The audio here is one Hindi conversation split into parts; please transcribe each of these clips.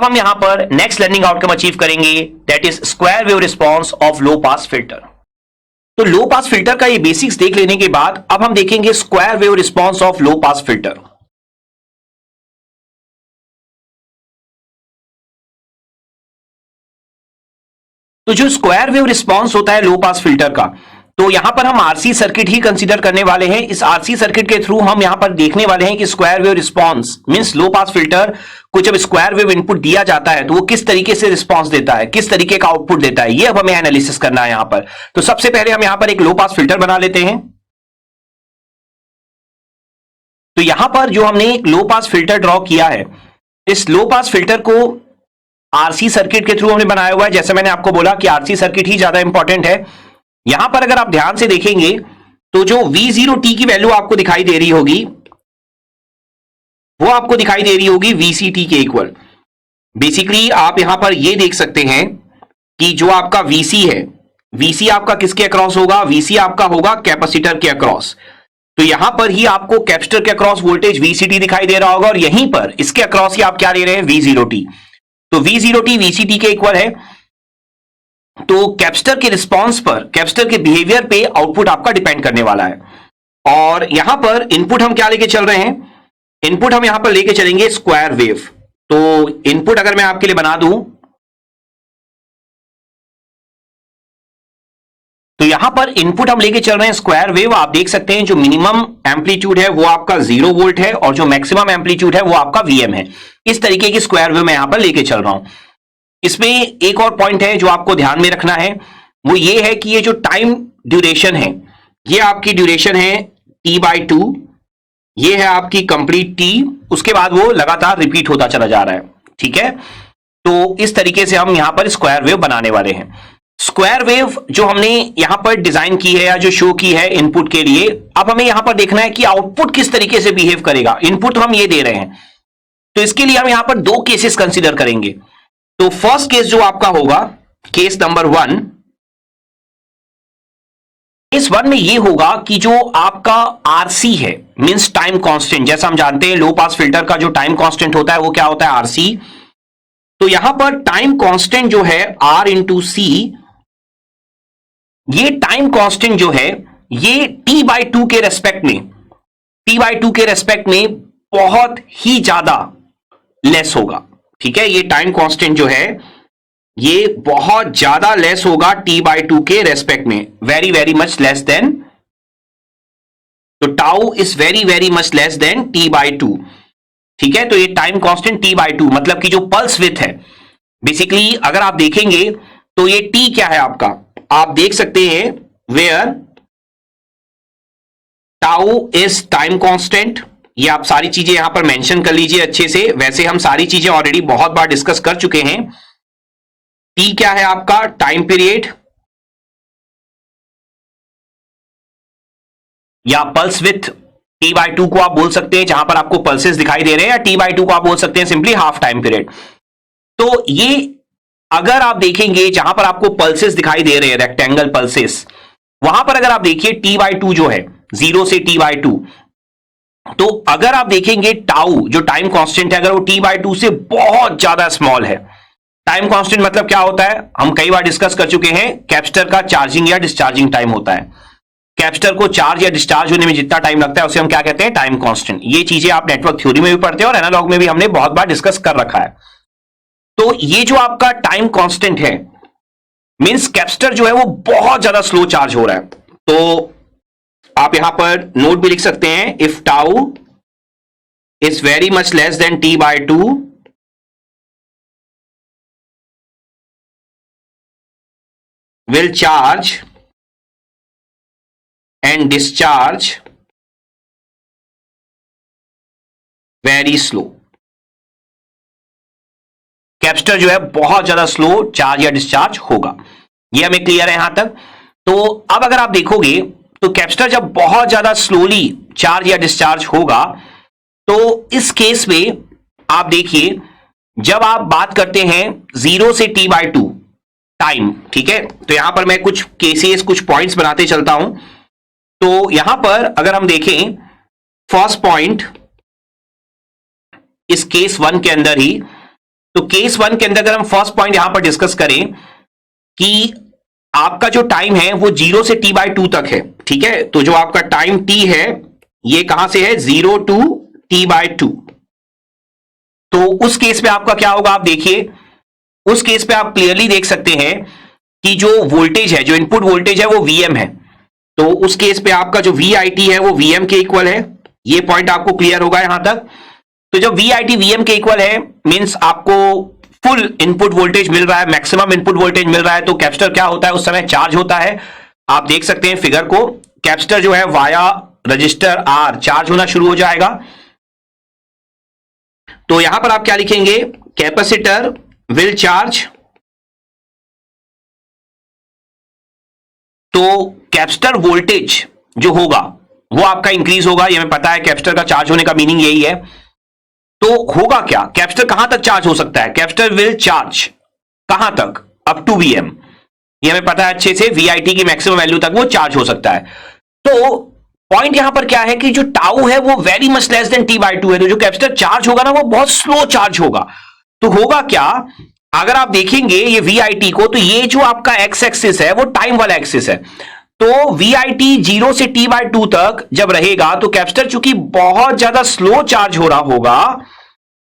अब हम यहां पर नेक्स्ट लर्निंग आउटकम अचीव करेंगे, that is square wave response of low pass filter. तो लो पास फिल्टर का ये बेसिक्स देख लेने के बाद अब हम देखेंगे square wave response of low pass filter. तो जो स्क्वायर वेव रिस्पॉन्स होता है लो पास फिल्टर का, तो यहां पर हम आरसी सर्किट ही कंसीडर करने वाले हैं। इस आरसी सर्किट के थ्रू हम यहां पर देखने वाले हैं कि स्क्वायर वेव रिस्पॉन्स मींस लो पास फिल्टर को जब स्क्वायर वेव इनपुट दिया जाता है तो वो किस तरीके से रिस्पॉन्स देता है, किस तरीके का आउटपुट देता है, ये अब हमें एनालिसिस करना है यहां पर। तो सबसे पहले हम यहां पर एक लो पास फिल्टर बना लेते हैं। तो यहां पर जो हमने एक लो पास फिल्टर ड्रॉ किया है, इस लो पास फिल्टर को आरसी सर्किट के थ्रू हमने बनाया हुआ है। जैसे मैंने आपको बोला कि आरसी सर्किट ही ज्यादा इंपॉर्टेंट है। यहां पर अगर आप ध्यान से देखेंगे तो जो V0t की वैल्यू आपको दिखाई दे रही होगी वो आपको दिखाई दे रही होगी VCT के इक्वल। बेसिकली आप यहां पर ये देख सकते हैं कि जो आपका VC है, VC आपका किसके अक्रॉस होगा, VC आपका होगा कैपेसिटर के अक्रॉस। तो यहां पर ही आपको कैपेसिटर के अक्रॉस वोल्टेज VCT दिखाई दे रहा होगा और यहीं पर इसके अक्रॉस ही आप क्या ले रहे हैं, V0t। तो V0t VCT के इक्वल है। तो कैपेसिटर के रिस्पॉन्स पर, कैपेसिटर के बिहेवियर पे आउटपुट आपका डिपेंड करने वाला है। और यहां पर इनपुट हम क्या लेके चल रहे हैं, इनपुट हम यहां पर लेके चलेंगे स्क्वायर वेव। तो इनपुट अगर मैं आपके लिए बना दूं तो यहां पर इनपुट हम लेके चल रहे हैं स्क्वायर वेव। आप देख सकते हैं जो मिनिमम एम्पलीट्यूड है वो आपका 0 वोल्ट है और जो मैक्सिमम एम्पलीट्यूड है वो आपका VM है। इस तरीके की स्क्वायर वेव मैं यहां पर लेके चल रहा हूं। इसमें एक और पॉइंट है जो आपको ध्यान में रखना है, वो ये है कि ये जो टाइम ड्यूरेशन है, ये आपकी ड्यूरेशन है T/2, ये है आपकी कंप्लीट T, उसके बाद वो लगातार रिपीट होता चला जा रहा है। ठीक है, तो इस तरीके से हम यहां पर स्क्वायर वेव बनाने वाले हैं। स्क्वायर वेव जो हमने यहां पर डिजाइन की है या जो शो की है इनपुट के लिए, अब हमें यहां पर देखना है कि आउटपुट किस तरीके से बिहेव करेगा। इनपुट हम ये दे रहे हैं, तो इसके लिए हम यहां पर दो केसेस कंसीडर करेंगे। तो फर्स्ट केस जो आपका होगा, केस नंबर 1, केस 1 में ये होगा कि जो आपका RC है मींस टाइम कांस्टेंट, जैसा हम जानते हैं लो पास फिल्टर का जो टाइम कांस्टेंट होता है वो क्या होता है, RC। तो यहां पर टाइम कांस्टेंट जो है R इंटू C, ये टाइम कांस्टेंट जो है ये T/2 के रेस्पेक्ट में, T/2 के रेस्पेक्ट में बहुत ही ज्यादा लेस होगा। ठीक है, ये टाइम कांस्टेंट जो है ये बहुत ज्यादा लेस होगा T/2 के रेस्पेक्ट में, very very much less than. तो tau is very very much less than T/2। ठीक है, तो ये टाइम कांस्टेंट T/2 मतलब कि जो पल्स विड्थ है, बेसिकली अगर आप देखेंगे तो ये T क्या है आपका, आप देख सकते हैं where tau is time constant. ये आप सारी चीजें यहां पर मेंशन कर लीजिए अच्छे से, वैसे हम सारी चीजें ऑलरेडी बहुत बार डिस्कस कर चुके हैं। T क्या है आपका, टाइम पीरियड या पल्स विथ T/2 को आप बोल सकते हैं, जहां पर आपको पल्सेस दिखाई दे रहे हैं, या T/2 को आप बोल सकते हैं सिंपली हाफ टाइम पीरियड। तो ये अगर आप देखेंगे जहां पर आपको पल्सेस दिखाई दे रहे हैं, रेक्टेंगल पल्सेस, वहां पर अगर आप देखिए T/2 जो है 0 से T/2, तो अगर आप देखेंगे टाउ जो टाइम कांस्टेंट है अगर वो T/2 से बहुत ज्यादा स्मॉल है, टाइम कांस्टेंट मतलब क्या होता है, हम कई बार डिस्कस कर चुके हैं, कैपेसिटर का चार्जिंग या डिस्चार्जिंग टाइम होता है। कैपेसिटर को चार्ज या डिस्चार्ज होने में जितना टाइम लगता है उसे हम क्या कहते हैं, टाइम कांस्टेंट। ये चीजें आप नेटवर्क थ्योरी में भी पढ़ते हैं और एनालॉग में भी हमने बहुत बार डिस्कस कर रखा है। तो ये जो आपका टाइम कांस्टेंट है मींस कैपेसिटर जो है वो बहुत ज्यादा स्लो चार्ज हो रहा है। तो आप यहां पर नोट भी लिख सकते हैं, if tau is very much less than T/2 will charge and discharge very slow। Capacitor जो है बहुत ज्यादा स्लो चार्ज या डिस्चार्ज होगा, ये हमें क्लियर है यहां तक। तो अब अगर आप देखोगे तो कैपेसिटर जब बहुत ज्यादा स्लोली चार्ज या डिस्चार्ज होगा, तो इस केस में आप देखिए जब आप बात करते हैं 0 से T/2 टाइम, ठीक है, तो यहां पर मैं कुछ केसेस कुछ पॉइंट्स बनाते चलता हूं। तो यहां पर अगर हम देखें फर्स्ट पॉइंट इस केस 1 के अंदर ही, तो केस 1 के अंदर अगर हम फर्स्ट पॉइंट यहां पर डिस्कस करें कि आपका जो टाइम है वो 0 से t/2 तक है, ठीक है। तो जो आपका टाइम t है ये कहां से है, 0 to t/2। तो उस केस पे आपका क्या होगा, आप देखिए उस केस पे आप क्लियरली देख सकते हैं कि जो वोल्टेज है, जो इनपुट वोल्टेज है वो Vm है। तो उस केस पे आपका जो VIT है वो Vm के इक्वल है। ये पॉइंट आपको क्लियर होगा यहां तक। तो जब VIT Vm के इक्वल है मींस आपको फुल इनपुट वोल्टेज मिल रहा है, मैक्सिमम इनपुट वोल्टेज मिल रहा है। तो कैपेसिटर क्या होता है, उस समय चार्ज होता है। आप देख सकते हैं फिगर को, कैपेसिटर जो है वाया रजिस्टर R चार्ज होना शुरू हो जाएगा। तो यहां पर आप क्या लिखेंगे, कैपेसिटर विल चार्ज। तो कैपेसिटर वोल्टेज जो होगा वो आपका इंक्रीज होगा, ये हमें पता है, कैपेसिटर का चार्ज होने का मीनिंग यही है। तो होगा क्या, कैपेसिटर कहां तक चार्ज हो सकता है, कैपेसिटर विल चार्ज कहां तक, अप टू Vm। ये हमें पता है अच्छे से, VIT की मैक्सिमम वैल्यू तक वो चार्ज हो सकता है। तो पॉइंट यहां पर क्या है कि जो टाउ है वो very much less than t/2 है। तो जो कैपेसिटर चार्ज होगा ना वो बहुत स्लो चार्ज होगा। तो होगा क्या, अगर आप देखेंगे ये VIT को, तो ये जो आपका एक्स एक्सिस है वो टाइम वाला एक्सिस है। तो VIT 0 से t/2 तक जब रहेगा तो कैपेसिटर चूंकि बहुत ज्यादा स्लो चार्ज हो रहा होगा,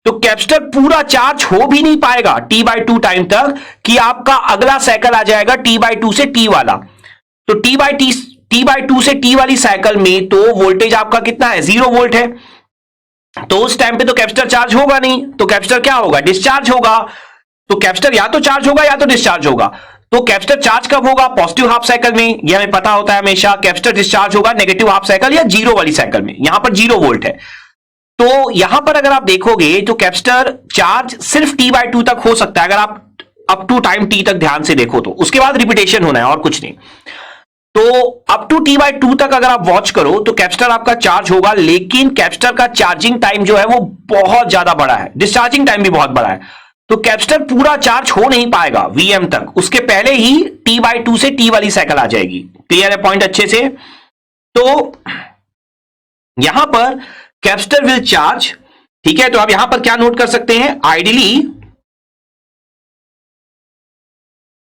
तो कैपेसिटर पूरा चार्ज हो भी नहीं पाएगा t/2 टाइम तक, कि आपका अगला साइकिल आ जाएगा t/2 से t वाला। तो t/2 से t वाली साइकिल में तो वोल्टेज आपका कितना है, 0 वोल्ट है। तो उस टाइम पे तो कैपेसिटर चार्ज होगा नहीं, तो कैपेसिटर क्या होगा, डिस्चार्ज होगा। तो कैपेसिटर या तो चार्ज होगा या तो डिस्चार्ज होगा। तो कैपेसिटर चार्ज कब होगा, पॉजिटिव हाफ साइकिल में, यह हमें पता होता है हमेशा। कैपेसिटर डिस्चार्ज होगा नेगेटिव हाफ साइकिल या 0 वाली साइकिल में। यहां पर 0 वोल्ट है। तो यहां पर अगर आप देखोगे तो कैपेसिटर चार्ज सिर्फ t/2 तक हो सकता है, अगर आप अप टू टाइम t तक ध्यान से देखो तो। उसके बाद रिपीटेशन होना है और कुछ नहीं। तो अप टू t/2 तक अगर आप वॉच करो तो कैपेसिटर आपका चार्ज होगा, लेकिन कैपेसिटर का चार्जिंग टाइम जो है वो बहुत ज्यादा बड़ा है, डिस्चार्जिंग टाइम भी बहुत बड़ा है। तो कैपेसिटर पूरा चार्ज हो नहीं पाएगा Vm तक, उसके पहले ही t/2 से t वाली साइकिल आ जाएगी। क्लियर है पॉइंट अच्छे से। तो यहां पर कैपेसिटर विल चार्ज, ठीक है। तो आप यहां पर क्या नोट कर सकते हैं, ideally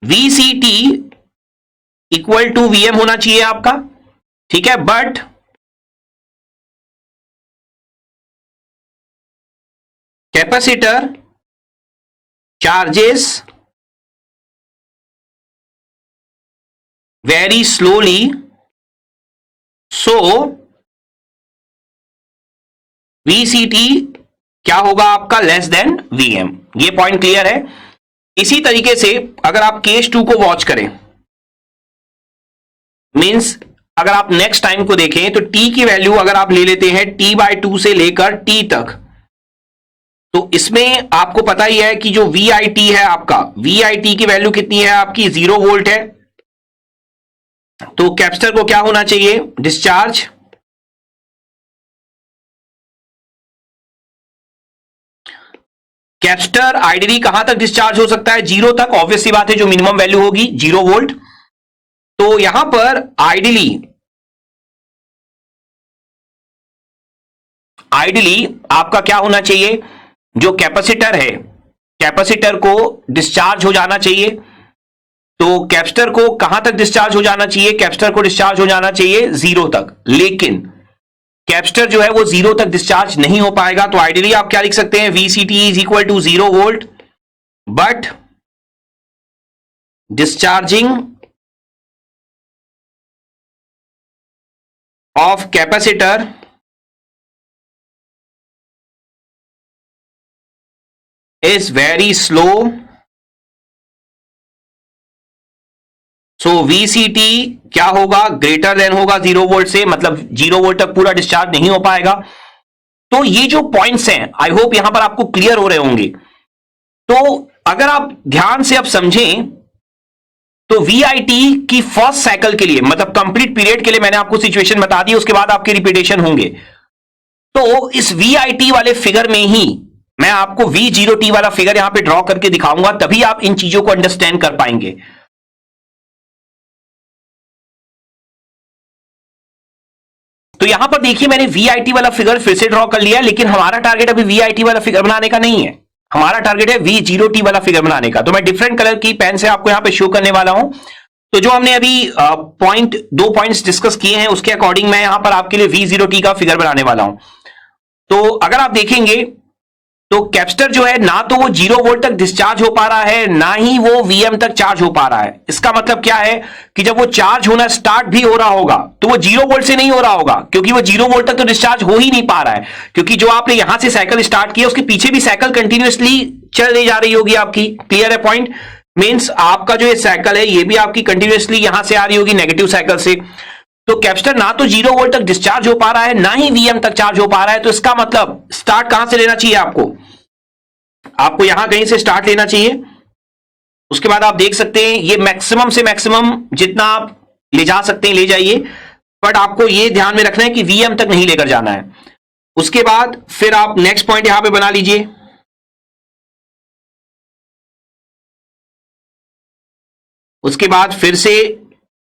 VCT equal to Vm होना चाहिए आपका, ठीक है। But capacitor charges very slowly, so VCT क्या होगा आपका, लेस देन Vm। ये पॉइंट क्लियर है। इसी तरीके से अगर आप केस 2 को वॉच करें, मींस अगर आप नेक्स्ट टाइम को देखें तो t की वैल्यू अगर आप ले लेते हैं t/2 से लेकर t तक, तो इसमें आपको पता ही है कि जो VIT है आपका, VIT की वैल्यू कितनी है आपकी, 0 वोल्ट है। तो कैपेसिटर को क्या होना चाहिए, डिस्चार्ज। कैपेसिटर आइडियली कहां तक डिस्चार्ज हो सकता है, 0 तक, ऑब्वियस सी बात है, जो मिनिमम वैल्यू होगी 0 वोल्ट। तो यहां पर आइडियली आपका क्या होना चाहिए, जो कैपेसिटर है, कैपेसिटर को डिस्चार्ज हो जाना चाहिए। तो कैपेसिटर को कहां तक डिस्चार्ज हो जाना चाहिए, कैपेसिटर को डिस्चार्ज हो जाना चाहिए 0 तक, लेकिन कैपेसिटर जो है वो 0 तक डिस्चार्ज नहीं हो पाएगा। तो आइडियली आप क्या लिख सकते हैं, VCT is equal to 0 volt, but discharging of capacitor is very slow, so VCT क्या होगा, ग्रेटर देन होगा 0 वोल्ट से, मतलब 0 वोल्ट तक पूरा डिस्चार्ज नहीं हो पाएगा। तो ये जो पॉइंट्स हैं आई होप यहां पर आपको क्लियर हो रहे होंगे। तो अगर आप ध्यान से अब समझें तो VIT की फर्स्ट साइकिल के लिए, मतलब कंप्लीट पीरियड के लिए मैंने आपको सिचुएशन बता दी, उसके बाद आपके रिपीटेशन होंगे। तो इस VIT वाले फिगर में ही मैं आपको V0T वाला फिगर यहां पे ड्रॉ करके दिखाऊंगा, तभी आप इन चीजों को अंडरस्टैंड कर पाएंगे। तो यहां पर देखिए मैंने VIT वाला फिगर फिर से ड्रॉ कर लिया, लेकिन हमारा टारगेट अभी VIT वाला फिगर बनाने का नहीं है। हमारा टारगेट है V0T वाला फिगर बनाने का। तो मैं डिफरेंट कलर की पेन से आपको यहां पे शो करने वाला हूं। तो जो हमने अभी दो पॉइंट्स डिस्कस किए हैं उसके अकॉर्डिंग मैं यहां पर आपके लिए V0T का फिगर बनाने वाला हूं। तो अगर आप देखेंगे तो कैपेसिटर जो है ना तो वो 0 वोल्ट तक डिस्चार्ज हो पा रहा है, ना ही वो VM तक चार्ज हो पा रहा है। इसका मतलब क्या है कि जब वो चार्ज होना स्टार्ट भी हो रहा होगा तो वो 0 वोल्ट से नहीं हो रहा होगा, क्योंकि वो 0 वोल्ट तक तो डिस्चार्ज हो ही नहीं पा रहा है, क्योंकि जो आपने यहां से साइकिल स्टार्ट किया उसके पीछे भी साइकिल कंटिन्यूअसली चल जा रही होगी आपकी। क्लियर है पॉइंट? मींस आपका जो ये साइकिल है ये भी आपकी कंटिन्यूअसली यहां से आ रही होगी नेगेटिव साइकिल से। तो कैपेसिटर ना तो 0 वोल्ट तक डिस्चार्ज हो पा रहा है, ना ही VM तक चार्ज हो पा रहा है। तो इसका मतलब स्टार्ट कहां से लेना चाहिए आपको यहां कहीं से स्टार्ट लेना चाहिए। उसके बाद आप देख सकते हैं ये मैक्सिमम से मैक्सिमम जितना आप ले जा सकते हैं ले जाइए, बट आपको ये ध्यान में रखना है कि VM तक नहीं लेकर जाना है। उसके बाद फिर आप नेक्स्ट पॉइंट यहां पे बना लीजिए। उसके बाद फिर से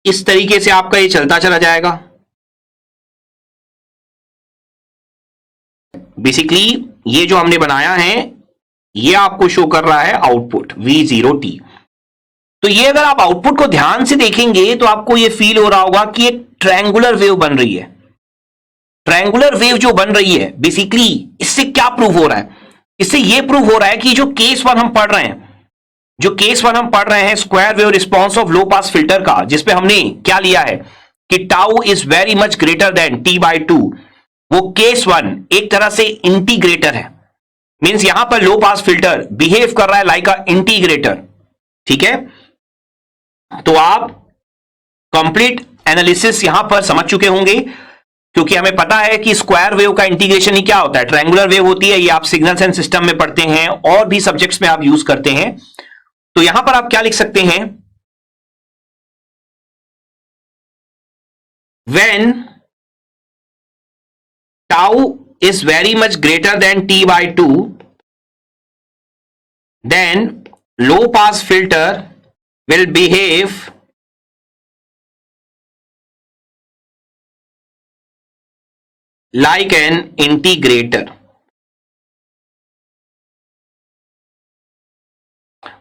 इस तरीके से आपका ये चलता चला जाएगा। बेसिकली ये जो हमने बनाया है ये आपको शो कर रहा है आउटपुट V0T। तो ये अगर आप आउटपुट को ध्यान से देखेंगे तो आपको ये फील हो रहा होगा कि एक ट्रायंगुलर वेव बन रही है। ट्रायंगुलर वेव जो बन रही है बेसिकली इससे क्या प्रूव हो रहा है? इससे ये प्रूव हो रहा है कि जो केस 1 हम पढ़ रहे हैं square wave response of low pass filter का, जिसपे हमने क्या लिया है कि tau is very much greater than T/2, वो केस 1 एक तरह से इंटीग्रेटर है। मींस यहां पर लो पास फिल्टर बिहेव कर रहा है लाइक अ इंटीग्रेटर। ठीक है, तो आप कंप्लीट एनालिसिस यहां पर समझ चुके होंगे, क्योंकि हमें पता है कि स्क्वायर वेव का इंटीग्रेशन ही क्या होता है, ट्रायंगुलर वेव होती है। ये आप सिग्नल्स एंड सिस्टम में पढ़ते हैं और भी सब्जेक्ट्स में आप यूज करते हैं। तो यहां पर आप क्या लिख सकते हैं, when tau is very much greater than T/2, then low pass filter will behave like an integrator।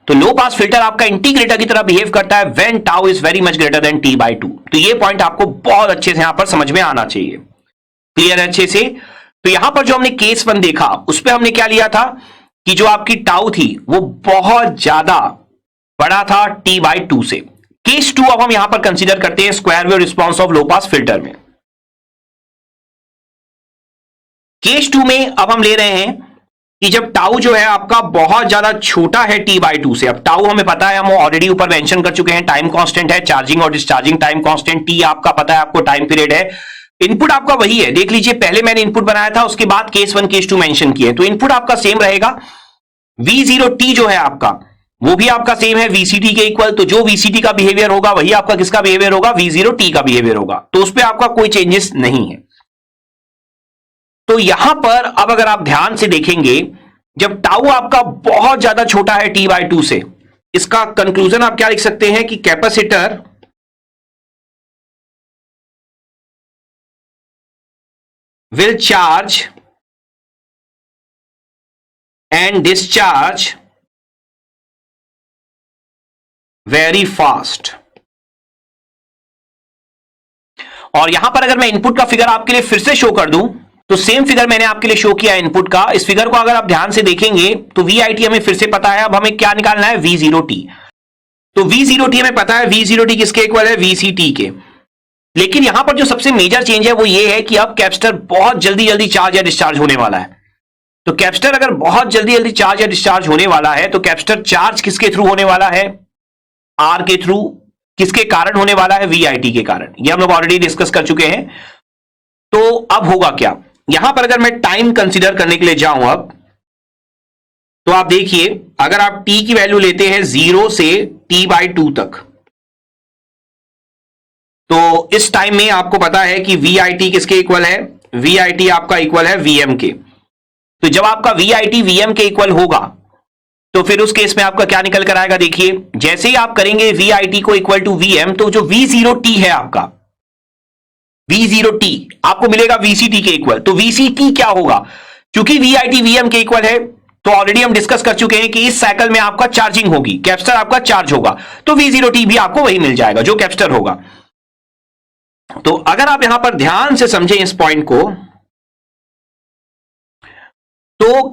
तो लो पास फिल्टर आपका इंटीग्रेटर की तरह बिहेव करता है when tau is very much greater than T/2। तो ये पॉइंट आपको बहुत अच्छे से यहां पर समझ में आना चाहिए। क्लियर है अच्छे से? तो यहां पर जो हमने केस 1 देखा उस पर हमने क्या लिया था कि जो आपकी टाउ थी वो बहुत ज्यादा बड़ा था T/2 से। केस 2 अब हम यहां पर कंसीडर करते हैं square wave response of low pass filter में। केस 2 में अब हम ले रहे हैं कि जब टाउ जो है आपका बहुत ज्यादा छोटा है T/2 से। अब टाउ हमें पता है, हम ऑलरेडी ऊपर मेंशन कर चुके हैं, टाइम कांस्टेंट है, चार्जिंग और डिस्चार्जिंग टाइम कांस्टेंट। T आपका पता है, आपको टाइम पीरियड है। इनपुट आपका वही है, देख लीजिए पहले मैंने इनपुट बनाया था उसके बाद केस 1 केस 2 मेंशन किए, तो इनपुट आपका सेम रहेगा। V0T जो है आपका वो भी आपका सेम है VCT के इक्वल। तो जो VCT का बिहेवियर होगा वही आपका किसका बिहेवियर होगा, V0T का बिहेवियर होगा। तो उस पर आपका कोई चेंजेस नहीं है। तो यहां पर अब अगर आप ध्यान से देखेंगे, जब टाउ आपका बहुत ज्यादा छोटा है T/2 से, इसका कंक्लूजन आप क्या लिख सकते हैं कि capacitor will charge and discharge very fast। और यहां पर अगर मैं इनपुट का फिगर आपके लिए फिर से शो कर दूं तो सेम फिगर मैंने आपके लिए शो किया इनपुट का। इस फिगर को अगर आप ध्यान से देखेंगे तो VIT हमें फिर से पता है, अब हमें क्या निकालना है, V0T। तो V0T हमें पता है, V0T किसके इक्वल है, VCT के। लेकिन यहां पर जो सबसे मेजर चेंज है वो ये है कि अब कैपेसिटर बहुत जल्दी जल्दी चार्ज या डिस्चार्ज होने वाला है। तो कैपेसिटर अगर बहुत जल्दी जल्दी चार्ज या डिस्चार्ज होने वाला है तो कैपेसिटर चार्ज किसके थ्रू होने वाला है, R के थ्रू। किसके कारण होने वाला है, VIT के कारण। ये हम लोग ऑलरेडी डिस्कस कर चुके हैं। तो अब होगा क्या, यहां पर अगर मैं टाइम कंसीडर करने के लिए जाऊं अब, तो आप देखिए अगर आप t की वैल्यू लेते हैं 0 से T/2 तक, तो इस टाइम में आपको पता है कि VIT किसके इक्वल है, VIT आपका इक्वल है VM के। तो जब आपका VIT VM के इक्वल होगा तो फिर उस केस में आपका क्या निकल कर आएगा, देखिए जैसे ही आप करेंगे VIT को इक्वल टू VM, तो जो V0T है आपका, V0T आपको मिलेगा VCT के इक्वल। तो VCT क्या होगा, क्योंकि VIT VM के इक्वल है तो ऑलरेडी हम डिस्कस कर चुके हैं कि इस साइकिल में आपका चार्जिंग होगी, कैपेसिटर आपका चार्ज होगा, तो V0t भी आपको वही मिल जाएगा जो कैपेसिटर होगा। तो अगर आप यहां पर ध्यान से समझें इस पॉइंट को, तो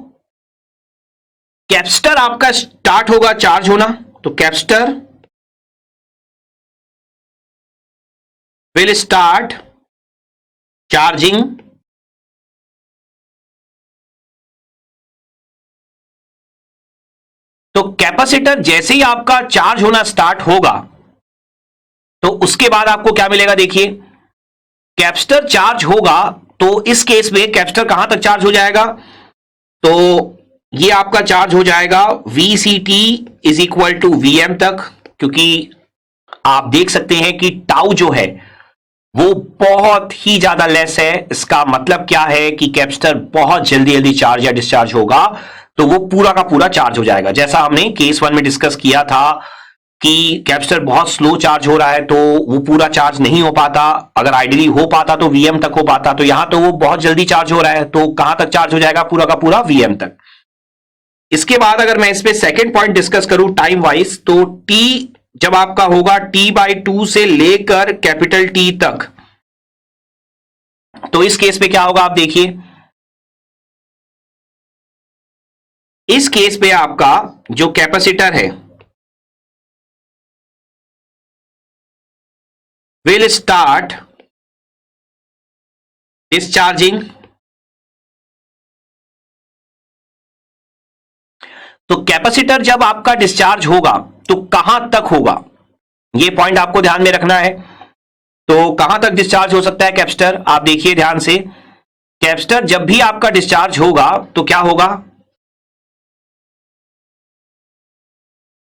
कैपेसिटर आपका स्टार्ट होगा चार्ज होना, तो कैपेसिटर विल स्टार्ट चार्जिंग, तो कैपेसिटर जैसे ही आपका चार्ज होना स्टार्ट होगा तो उसके बाद आपको क्या मिलेगा, देखिए कैपेसिटर चार्ज होगा, तो इस केस में कैपेसिटर कहां तक चार्ज हो जाएगा, तो ये आपका चार्ज हो जाएगा VCT is equal to VM तक, क्योंकि आप देख सकते हैं कि टाउ जो है वो बहुत ही ज्यादा लेस है। इसका मतलब क्या है कि कैपेसिटर बहुत जल्दी जल्दी चार्ज या डिस्चार्ज होगा, तो वो पूरा का पूरा चार्ज हो जाएगा। जैसा हमने केस 1 में डिस्कस किया था कि कैपेसिटर बहुत स्लो चार्ज हो रहा है तो वो पूरा चार्ज नहीं हो पाता, अगर आइडियली हो पाता तो VM तक हो पाता, तो यहां तो वो बहुत जल्दी चार्ज हो रहा है, तो कहां तक चार्ज हो जाएगा, पूरा का पूरा VM तक। इसके बाद अगर मैं इस पे सेकेंड पॉइंट डिस्कस करूं टाइम वाइज, तो T जब आपका होगा T/2 से लेकर कैपिटल T तक, तो इस केस पे क्या होगा आप देखिए, इस केस पे आपका जो कैपेसिटर है विल स्टार्ट डिस्चार्जिंग, तो कैपेसिटर जब आपका डिस्चार्ज होगा तो कहां तक होगा, यह पॉइंट आपको ध्यान में रखना है। तो कहां तक डिस्चार्ज हो सकता है कैपेसिटर, आप देखिए ध्यान से, कैपेसिटर जब भी आपका डिस्चार्ज होगा तो क्या होगा,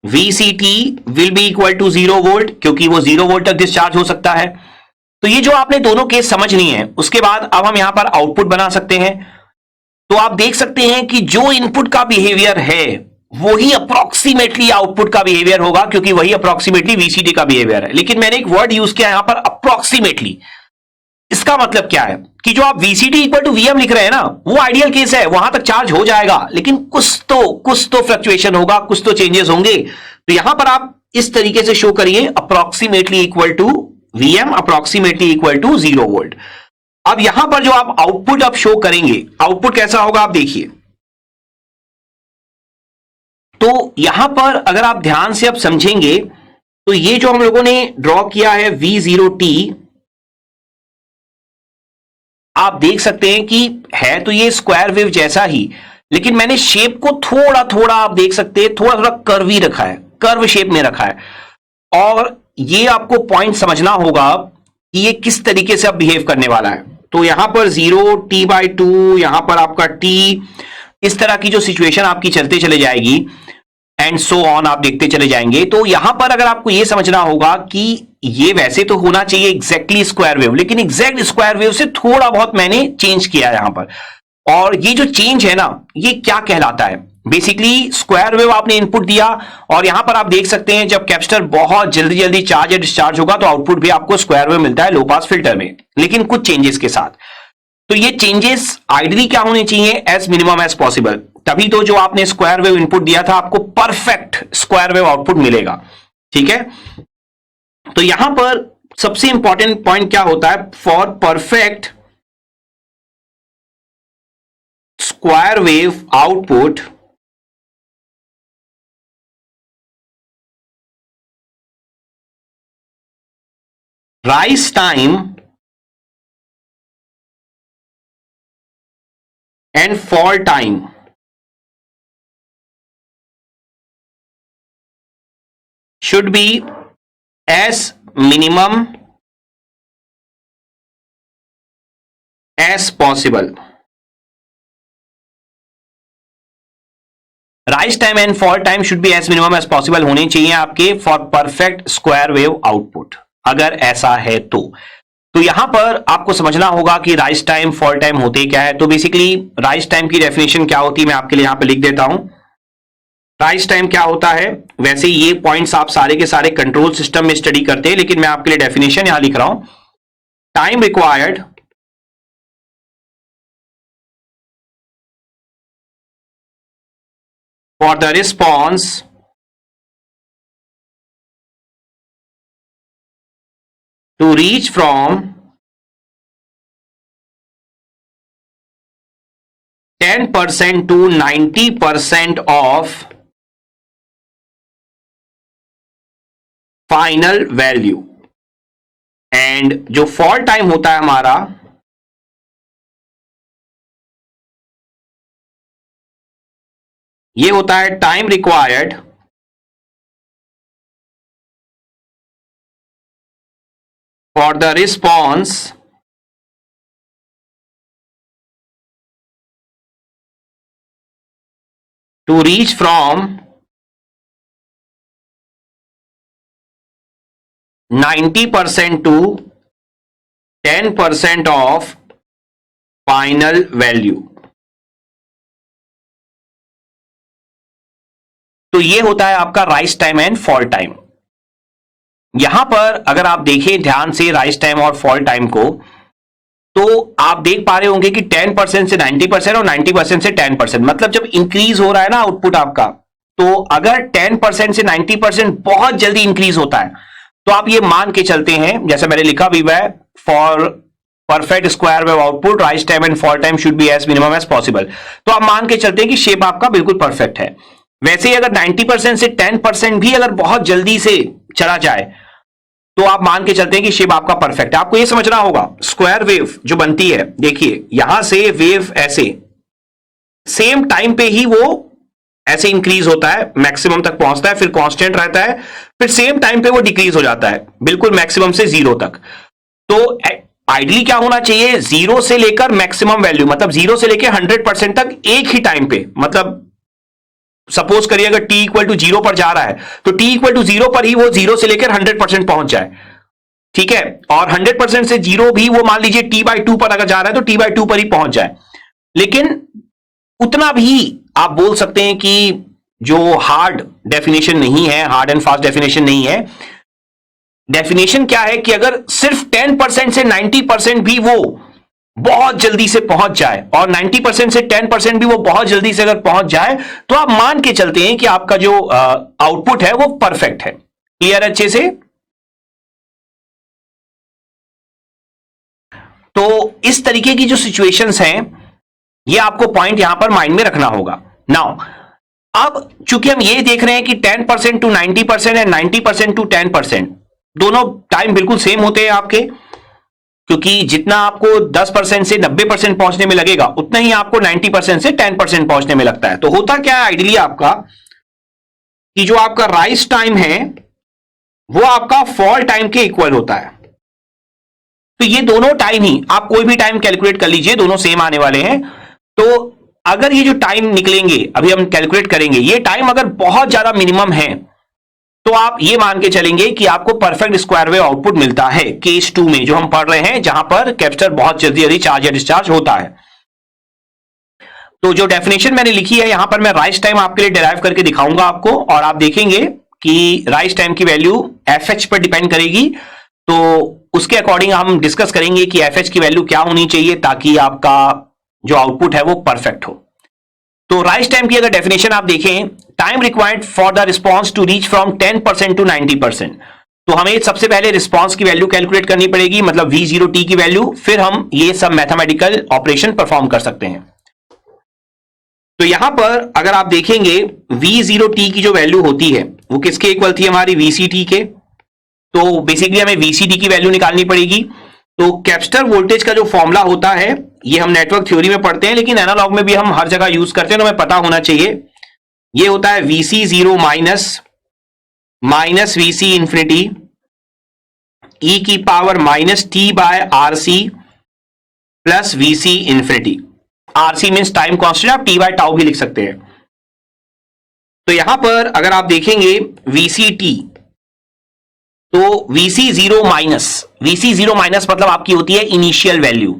VCT will be equal to 0 volt, क्योंकि वो 0 वोल्ट तक डिस्चार्ज हो सकता है। तो ये जो आपने दोनों केस समझ लिए हैं, उसके बाद अब हम यहां पर आउटपुट बना सकते हैं। तो आप देख सकते हैं कि जो इनपुट का बिहेवियर है वही अप्रोक्सीमेटली आउटपुट का बिहेवियर होगा, क्योंकि वही अप्रोक्सीमेटली VCT का बिहेवियर है। लेकिन मैंने एक वर्ड यूज किया यहां पर अप्रोक्सीमेटली, इसका मतलब क्या है कि जो आप VCT इक्वल टू VM लिख रहे हैं ना, वो आइडियल केस है, वहां तक चार्ज हो जाएगा, लेकिन कुछ तो फ्लक्चुएशन होगा, कुछ तो चेंजेस होंगे। तो यहां पर आप इस तरीके से शो करिए, approximately equal to VM, approximately equal to 0 volt. अब यहां पर जो आप आउटपुट अब शो करेंगे, आउटपुट कैसा होगा आप देखिए। तो यहां पर अगर आप ध्यान से अब समझेंगे, तो ये जो हम लोगों ने ड्रॉ किया है V0t, आप देख सकते हैं कि है तो ये स्क्वायर वेव जैसा ही, लेकिन मैंने शेप को थोड़ा थोड़ा, आप देख सकते हैं थोड़ा थोड़ा कर्वी रखा है, कर्व शेप में रखा है। और ये आपको पॉइंट समझना होगा कि ये किस तरीके से अब बिहेव करने वाला है। तो यहां पर 0 T/2, यहां पर आपका T, इस तरह की जो सिचुएशन आपकी चलते चले जाएगी एंड सो ऑन, आप देखते चले जाएंगे। तो यहां पर अगर आपको यह समझना होगा कि ये वैसे तो होना चाहिए एग्जैक्टली स्क्वायर वेव, लेकिन एग्जैक्ट स्क्वायर वेव से थोड़ा बहुत मैंने चेंज किया यहां पर। और ये जो चेंज है ना, ये क्या कहलाता है, बेसिकली स्क्वायर वेव आपने इनपुट दिया, और यहां पर आप देख सकते हैं जब कैपेसिटर बहुत जल्दी जल्दी चार्ज या डिस्चार्ज होगा तो आउटपुट भी आपको स्क्वायर वेव मिलता है लो पास फिल्टर में, लेकिन कुछ चेंजेस के साथ। तो ये चेंजेस आइडियली क्या होने चाहिए, एज मिनिमम एज पॉसिबल, तभी तो जो आपने स्क्वायर वेव इनपुट दिया था आपको परफेक्ट स्क्वायर वेव आउटपुट मिलेगा। ठीक है, तो यहां पर सबसे इंपॉर्टेंट पॉइंट क्या होता है, for perfect square wave output rise time and fall time should be as minimum as possible. Rise time and fall time should be as minimum as possible होने चाहिए आपके for perfect square wave output, अगर ऐसा है तो यहां पर आपको समझना होगा कि राइज टाइम फॉल टाइम होते क्या है। तो बेसिकली राइज टाइम की डेफिनेशन क्या होती है, मैं आपके लिए यहां पर लिख देता हूं। राइज टाइम क्या होता है, वैसे ये पॉइंट्स आप सारे के सारे कंट्रोल सिस्टम में स्टडी करते हैं, लेकिन मैं आपके लिए डेफिनेशन यहां लिख रहा हूं। Time required for the response to reach from 10% to 90% of final value. And जो फॉल टाइम होता है हमारा, ये होता है time required for the response to reach from 90% to 10% of final value। तो ये होता है आपका rise time and fall time. यहां पर अगर आप देखें ध्यान से राइज टाइम और फॉल टाइम को, तो आप देख पा रहे होंगे कि 10% से 90% और 90% से 10%, मतलब जब इंक्रीज हो रहा है ना आउटपुट आपका, तो अगर 10% से 90% बहुत जल्दी इंक्रीज होता है तो आप ये मान के चलते हैं, जैसे मैंने लिखा भी है, for perfect square wave output rise time and fall time should be as minimum as possible. तो आप मान के चलते हैं कि शेप आपका बिल्कुल परफेक्ट है। वैसे ही अगर 90% से 10% भी अगर बहुत जल्दी से चला जाए तो आप मान के चलते हैं कि शेप आपका परफेक्ट है। आपको ये समझना होगा, स्क्वायर वेव जो बनती है, देखिए यहां से वेव ऐसे सेम टाइम पे ही वो ऐसे इंक्रीज होता है, मैक्सिमम तक पहुंचता है, फिर कांस्टेंट रहता है, फिर सेम टाइम पे वो डिक्रीज हो जाता है बिल्कुल मैक्सिमम से 0 तक। तो आइडियली क्या होना चाहिए, 0 से लेकर मैक्सिमम वैल्यू, मतलब 0 से लेकर 100% तक एक ही टाइम पे, मतलब सपोज करिए अगर t इक्वल टू 0 पर जा रहा है तो t इक्वल टू 0 पर ही वो 0 से लेकर 100% पहुंच जाए, ठीक है। और 100% से 0 भी वो मान लीजिए t/2 पर अगर जा रहा है तो t/2 पर ही पहुंच जाए। लेकिन उतना भी आप बोल सकते हैं कि जो हार्ड डेफिनेशन नहीं है, हार्ड एंड फास्ट डेफिनेशन नहीं है। डेफिनेशन क्या है कि अगर सिर्फ 10% से 90% भी वो बहुत जल्दी से पहुंच जाए और 90% से 10% भी वो बहुत जल्दी से अगर पहुंच जाए तो आप मान के चलते हैं कि आपका जो आउटपुट है वो परफेक्ट है। क्लियर अच्छे से? तो इस तरीके की जो सिचुएशंस हैं, ये आपको पॉइंट यहां पर माइंड में रखना होगा। नाउ अब चूंकि हम ये देख रहे हैं कि 10% टू 90% एंड 90% टू 10% दोनों टाइम बिल्कुल सेम होते हैं आपके, क्योंकि जितना आपको 10% से 90% पहुंचने में लगेगा उतना ही आपको 90% से 10% पहुंचने में लगता है। तो होता क्या है आइडियली आपका कि जो आपका राइज टाइम है वो आपका फॉल टाइम के इक्वल होता है। तो ये दोनों टाइम ही, आप कोई भी टाइम कैलकुलेट कर लीजिए, दोनों सेम आने वाले हैं। तो अगर ये जो टाइम निकलेंगे, अभी हम कैलकुलेट करेंगे, ये टाइम अगर बहुत ज्यादा मिनिमम है तो आप ये मान के चलेंगे कि आपको परफेक्ट स्क्वायर वेव आउटपुट मिलता है केस 2 में, जो हम पढ़ रहे हैं, जहां पर कैपेसिटर बहुत जल्दी चार्ज या डिस्चार्ज होता है। तो जो डेफिनेशन मैंने लिखी है यहां पर मैं राइज टाइम आपके लिए डिराइव करके दिखाऊंगा आपको, और आप देखेंगे कि राइज टाइम की वैल्यू एफएच पर डिपेंड करेगी। तो उसके अकॉर्डिंग हम डिस्कस करेंगे कि एफएच की वैल्यू क्या होनी चाहिए ताकि आपका जो आउटपुट है वो परफेक्ट हो। तो राइज टाइम की अगर डेफिनेशन आप देखें, time required for the response to reach from 10% to 90%। तो हमें सबसे पहले रिस्पॉन्स की वैल्यू कैलकुलेट करनी पड़ेगी, मतलब v0t की वैल्यू, फिर हम ये सब मैथमेटिकल ऑपरेशन परफॉर्म कर सकते हैं। तो यहां पर अगर आप देखेंगे v0t की जो वैल्यू होती है वो किसके इक्वल थी, हमारी vct के। तो बेसिकली हमें vct की वैल्यू निकालनी पड़ेगी। तो कैपेसिटर वोल्टेज का जो फॉर्मूला होता है ये हम नेटवर्क थ्योरी में पढ़ते हैं, लेकिन एनालॉग में भी हम हर जगह यूज करते हैं, तो हमें पता होना चाहिए। ये होता है Vc0 minus Vc infinity e की power -t/RC plus Vc infinity. RC means time constant, आप t/टाउ भी लिख सकते हैं। तो यहां पर अगर आप देखेंगे Vct, तो Vc0 माइनस मतलब आपकी होती है इनिशियल वैल्यू।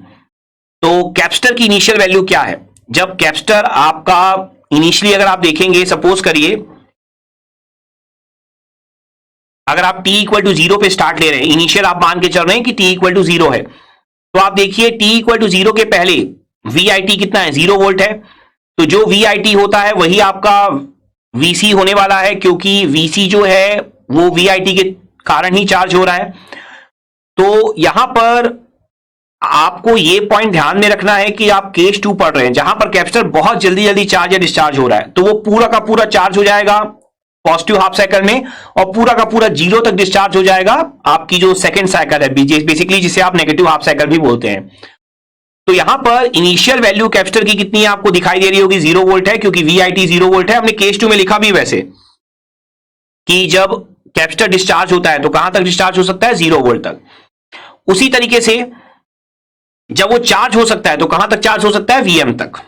तो कैपेसिटर की इनिशियल वैल्यू क्या है, जब कैपेसिटर आपका इनिशियली अगर आप देखेंगे, सपोज करिए अगर आप t इक्वल टू 0 पे स्टार्ट ले रहे हैं, इनिशियल आप मान के चल रहे हैं कि t इक्वल टू 0 है, तो आप देखिए t इक्वल टू 0 के पहले VIT कितना है, 0 वोल्ट है। तो जो VIT होता है वही आपका वीसी होने वाला है, क्योंकि वीसी जो है वो वीआईटी के कारण ही चार्ज हो रहा है। तो यहां पर आपको ये पॉइंट ध्यान में रखना है कि आप केस 2 पढ़ रहे हैं, जहां पर कैपेसिटर बहुत जल्दी जल्दी चार्ज या डिस्चार्ज हो रहा है, तो वो पूरा का पूरा चार्ज हो जाएगा पॉजिटिव हाफ साइकिल में, और पूरा का पूरा 0 तक डिस्चार्ज हो जाएगा आपकी जो सेकंड साइकिल है, बेसिकली जिसे आप नेगेटिव हाफ साइकिल भी बोलते हैं। तो यहां पर इनिशियल वैल्यू कैपेसिटर की कितनी है आपको दिखाई दे रही होगी, 0 वोल्ट है, क्योंकि वीआईटी 0 वोल्ट है। हमने केस 2 में लिखा भी वैसे कि जब कैपेसिटर डिस्चार्ज होता है तो कहां तक डिस्चार्ज हो सकता है, 0 वोल्ट तक। उसी तरीके से जब वो चार्ज हो सकता है तो कहां तक चार्ज हो सकता है, वीएम तक।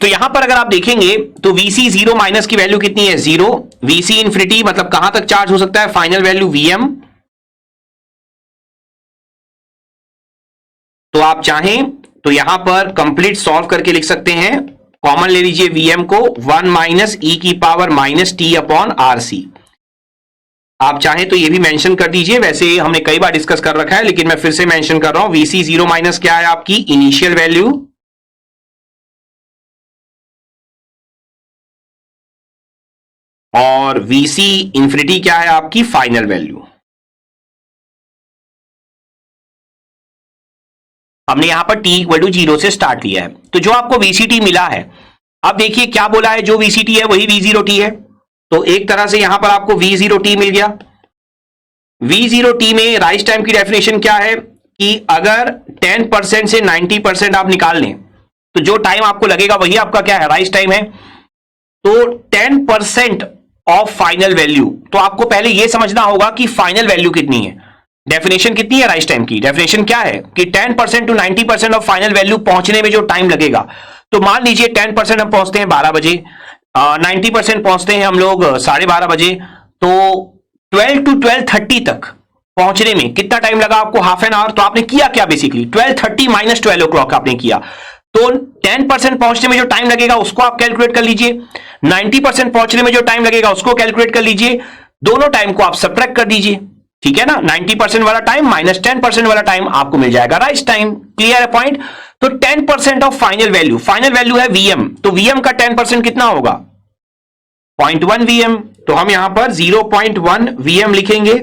तो यहां पर अगर आप देखेंगे तो वीसी 0 माइनस की वैल्यू कितनी है, 0। वीसी इंफिनिटी मतलब कहां तक चार्ज हो सकता है, फाइनल वैल्यू वीएम। तो आप चाहें तो यहां पर कंप्लीट सॉल्व करके लिख सकते हैं, कॉमन ले लीजिए वीएम को, 1 माइनस ई की power minus T upon RC. आप चाहें तो ये भी मेंशन कर दीजिए, वैसे हमने कई बार डिस्कस कर रखा है लेकिन मैं फिर से मेंशन कर रहा हूं। वीसी 0 माइनस क्या है आपकी इनिशियल वैल्यू, और वीसी इंफिनिटी क्या है आपकी फाइनल वैल्यू। हमने यहां पर t इक्वल टू 0 से स्टार्ट लिया है। तो जो आपको वीसीटी मिला है, अब देखिए क्या बोला है, जो वीसीटी है वही V0t है। तो एक तरह से यहां पर आपको V0t मिल गया। V0t में राइज टाइम की डेफिनेशन क्या है कि अगर 10% से 90% आप निकाल लें तो जो टाइम आपको लगेगा वही आपका क्या है, राइज टाइम है। तो 10% ऑफ फाइनल वैल्यू, तो आपको पहले यह समझना होगा कि फाइनल वैल्यू कितनी है। डेफिनेशन कितनी है राइज टाइम की, डेफिनेशन क्या है कि 10% टू 90% ऑफ फाइनल वैल्यू पहुंचने में जो टाइम लगेगा। तो मान लीजिए 10% हम पहुंचते हैं 12 बजे, 90% पहुंचते हैं हम लोग 12:30 बजे, तो 12 टू 12:30 तक पहुंचने में कितना टाइम लगा आपको, हाफ एन आवर। तो आपने किया क्या, बेसिकली 12:30 माइनस 12 o'clock आपने किया। तो 10% पहुंचने में जो टाइम लगेगा उसको आप कैलकुलेट कर लीजिए, 90% पहुंचने में जो टाइम लगेगा उसको कैलकुलेट कर लीजिए, दोनों टाइम को आप सब्ट्रैक्ट कर दीजिए, ठीक है ना। 90% वाला टाइम माइनस 10% वाला टाइम आपको मिल जाएगा राइज टाइम। क्लियर है पॉइंट। तो 10% of final value, final value है वीएम, तो वीएम का 10% कितना होगा, 0.1 वीएम। तो हम यहां पर 0.1 वीएम लिखेंगे।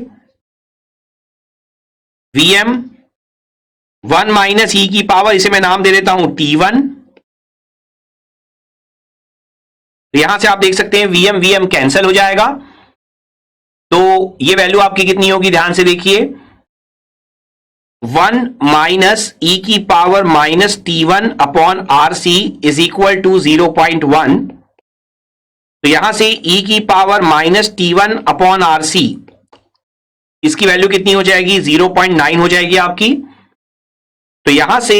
वीएम 1 माइनस ई की पावर, इसे मैं नाम दे देता हूं T1। यहां से आप देख सकते हैं वीएम वीएम कैंसिल हो जाएगा, तो ये वैल्यू आपकी कितनी होगी, ध्यान से देखिए, 1 माइनस ई की power minus T1 upon RC is equal to 0.1। तो यहां से e की power minus T1 upon RC, इसकी वैल्यू कितनी हो जाएगी, 0.9 हो जाएगी आपकी। तो यहां से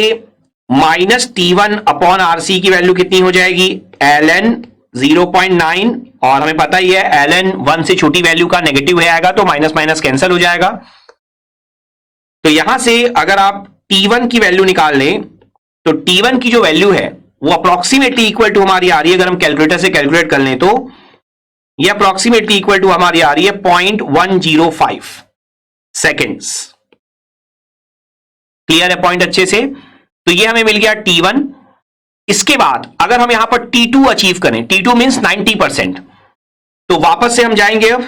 माइनस T1 अपॉन RC की वैल्यू कितनी हो जाएगी, ln 0.9, और हमें पता ही है ln 1 से छोटी वैल्यू का नेगेटिव है आएगा, तो माइनस माइनस कैंसिल हो जाएगा। तो यहां से अगर आप T1 की वैल्यू निकाल लें तो T1 की जो वैल्यू है वो अप्रोक्सीमेटली इक्वल टू हमारी आ रही है, अगर हम कैलकुलेटर से कैलकुलेट कर लें तो ये अप्रोक्सीमेटली इक्वल टू हमारी आ रही है 0.105 सेकेंड्स। क्लियर है पॉइंट अच्छे से। तो ये हमें मिल गया T1। इसके बाद अगर हम यहां पर T2 अचीव करें, T2 मींस 90%, तो वापस से हम जाएंगे अब,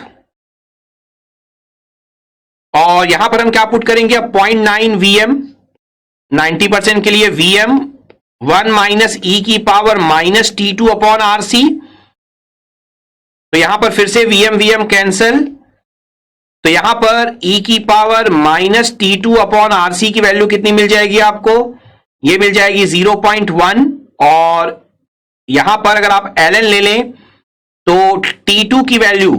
और यहां पर हम क्या पुट करेंगे अब, 0.9 वीएम 90% के लिए, वीएम 1 माइनस ई की power minus T2 upon RC। तो यहां पर फिर से वीएम वीएम कैंसिल, तो यहां पर e की power minus T2 upon RC की वैल्यू कितनी मिल जाएगी आपको, ये मिल जाएगी 0.1। और यहां पर अगर आप ln ले लें तो T2 की वैल्यू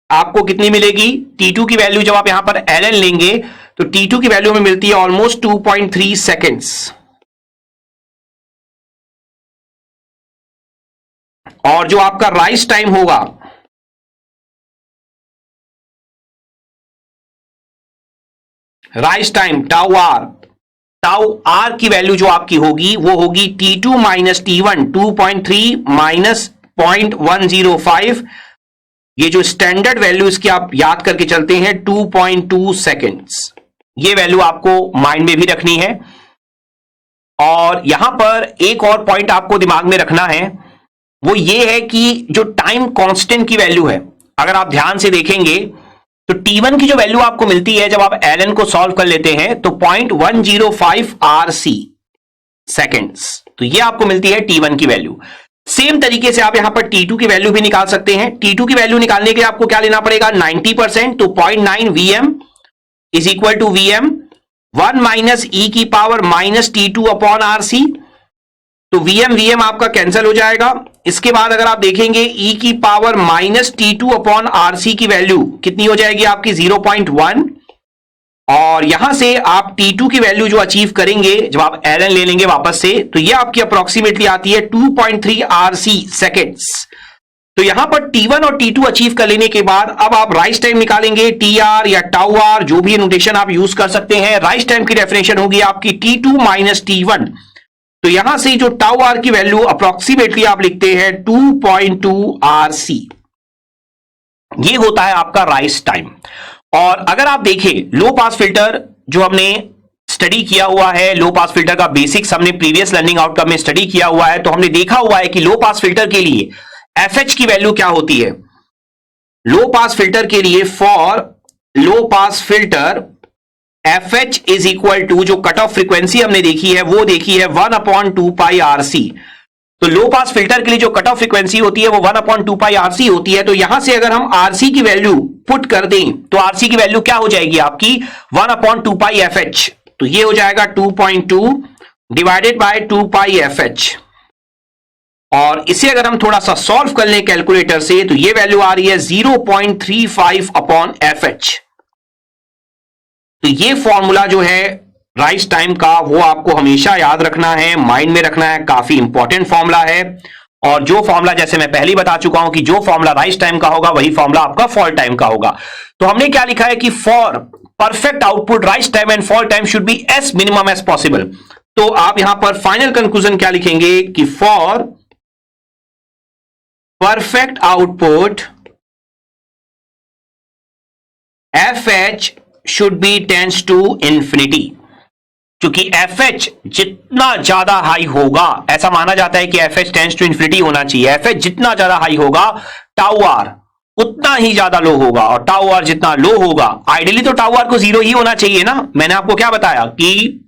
आपको कितनी मिलेगी, T2 की वैल्यू जब आप यहां पर ln लेंगे तो T2 की वैल्यू हमें मिलती है ऑलमोस्ट 2.3 सेकेंड्स। और जो आपका राइज टाइम होगा, राइज टाइम टाउ आर की वैल्यू जो आपकी होगी वो होगी T2 माइनस T1, 2.3 माइनस 0.105। ये जो स्टैंडर्ड वैल्यू इसकी आप याद करके चलते हैं 2.2 सेकेंड्स। ये वैल्यू आपको माइंड में भी रखनी है। और यहां पर एक और पॉइंट आपको दिमाग में रखना है, वो ये है कि जो टाइम कांस्टेंट की वैल्यू है, अगर आप ध्यान से देखेंगे तो T1 की जो वैल्यू आपको मिलती है जब आप ln को सॉल्व कर लेते हैं तो 0.105 RC सेकेंड्स, तो ये आपको मिलती है T1 की वैल्यू। सेम तरीके से आप यहां पर T2 की वैल्यू भी निकाल सकते हैं। T2 की वैल्यू निकालने के लिए आपको क्या लेना पड़ेगा, 90%, तो 0.9 Vm is equal to Vm 1 minus e की power minus T2 upon RC, तो Vm आपका कैंसिल हो जाएगा। इसके बाद अगर आप देखेंगे e की power minus T2 upon RC की वैल्यू कितनी हो जाएगी आपकी 0.1, और यहां से आप T2 की वैल्यू जो अचीव करेंगे जब आप ln ले लेंगे वापस से, तो ये आपकी अप्रोक्सीमेटली आती है 2.3 RC सेकेंड्स। तो यहां पर T1 और T2 अचीव कर लेने के बाद अब आप राइज टाइम निकालेंगे, TR या टाउ आर, जो भी नोटेशन आप यूज कर सकते हैं। राइज टाइम की डेफिनेशन होगी आपकी T2 माइनस T1, तो यहां से जो टाउ आर की वैल्यू अप्रोक्सीमेटली आप लिखते हैं 2.2 RC, ये होता है आपका राइज टाइम। और अगर आप देखें लो पास फिल्टर जो हमने स्टडी किया हुआ है, लो पास फिल्टर का बेसिक्स हमने प्रीवियस लर्निंग आउटकम में स्टडी किया हुआ है, तो हमने देखा हुआ है कि लो पास फिल्टर के लिए FH की वैल्यू क्या होती है। लो पास फिल्टर के लिए for low pass filter FH is equal to, जो कट ऑफ फ्रीक्वेंसी हमने देखी है वो देखी है 1/2 पाई RC। तो लो पास फिल्टर के लिए जो कट ऑफ फ्रीक्वेंसी होती है वो 1/2 पाई RC होती है। तो यहां से अगर हम RC की वैल्यू पुट कर दें तो RC की वैल्यू क्या हो जाएगी आपकी 1/2 पाई FH, तो ये हो जाएगा 2.2 डिवाइडेड बाय 2 पाई FH। और इसे अगर हम थोड़ा सा सॉल्व कर लें कैलकुलेटर से तो ये वैल्यू आ रही है 0.35 अपॉन FH। तो ये फॉर्मूला जो है राइज टाइम का वो आपको हमेशा याद रखना है, माइंड में रखना है, काफी इंपॉर्टेंट फॉर्मूला है। और जो फॉर्मूला, जैसे मैं पहले ही बता चुका हूं कि जो फॉर्मूला राइज टाइम का होगा वही फॉर्मूला आपका फॉल टाइम का होगा। तो हमने क्या लिखा है कि for perfect output rise time and fall time should be as minimum as possible. तो आप यहां पर फाइनल कंक्लूजन क्या लिखेंगे कि for perfect output FH should be tends to infinity. क्योंकि FH जितना ज्यादा हाई होगा, ऐसा माना जाता है कि FH टेंड्स टू इंफिनिटी होना चाहिए। FH जितना ज्यादा हाई होगा टाउ आर उतना ही ज्यादा लो होगा, और टाउ आर जितना लो होगा, आइडियली तो टाउ आर को 0 ही होना चाहिए ना। मैंने आपको क्या बताया कि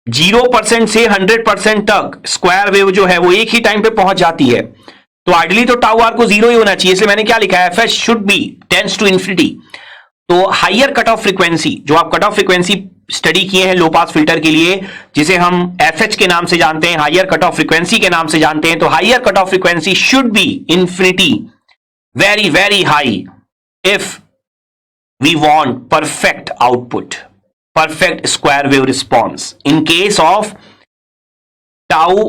0% से 100% तक स्क्वायर वेव जो है वो एक ही टाइम पे पहुंच जाती है, तो आइडियली तो टाउ आर को 0 ही होना चाहिए। इसलिए मैंने क्या लिखा है, FH should be tends to infinity. तो हाइयर कट ऑफ फ्रीक्वेंसी, जो आप कट ऑफ फ्रीक्वेंसी स्टडी किए हैं लो पास फिल्टर के लिए, जिसे हम FH के नाम से जानते हैं, हाइयर कट ऑफ फ्रीक्वेंसी के नाम से जानते हैं, तो higher cut off frequency should be infinity, very very high, if we want perfect output, perfect square wave response in case of tau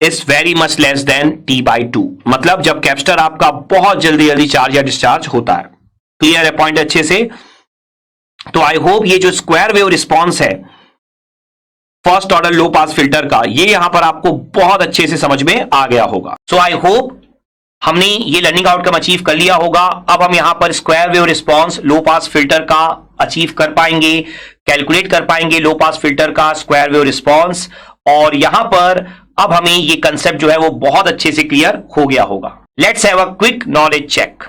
is very much less than T/2, मतलब जब कैपेसिटर आपका बहुत जल्दी जल्दी चार्ज या डिस्चार्ज होता है। क्लियर है पॉइंट अच्छे से? तो आई होप ये जो स्क्वायर वेव रिस्पॉन्स है first order low pass filter का, ये यहां पर आपको बहुत अच्छे से समझ में आ गया होगा। सो आई होप हमने ये लर्निंग आउटकम अचीव कर लिया होगा। अब हम यहां पर स्क्वायर वेव रिस्पॉन्स लो पास फिल्टर का अचीव कर पाएंगे, कैलकुलेट कर पाएंगे लो पास फिल्टर का स्क्वायर वेव रिस्पॉन्स, और यहां पर अब हमें ये कंसेप्ट जो है वो बहुत अच्छे से क्लियर हो गया होगा। Let's have a quick knowledge check.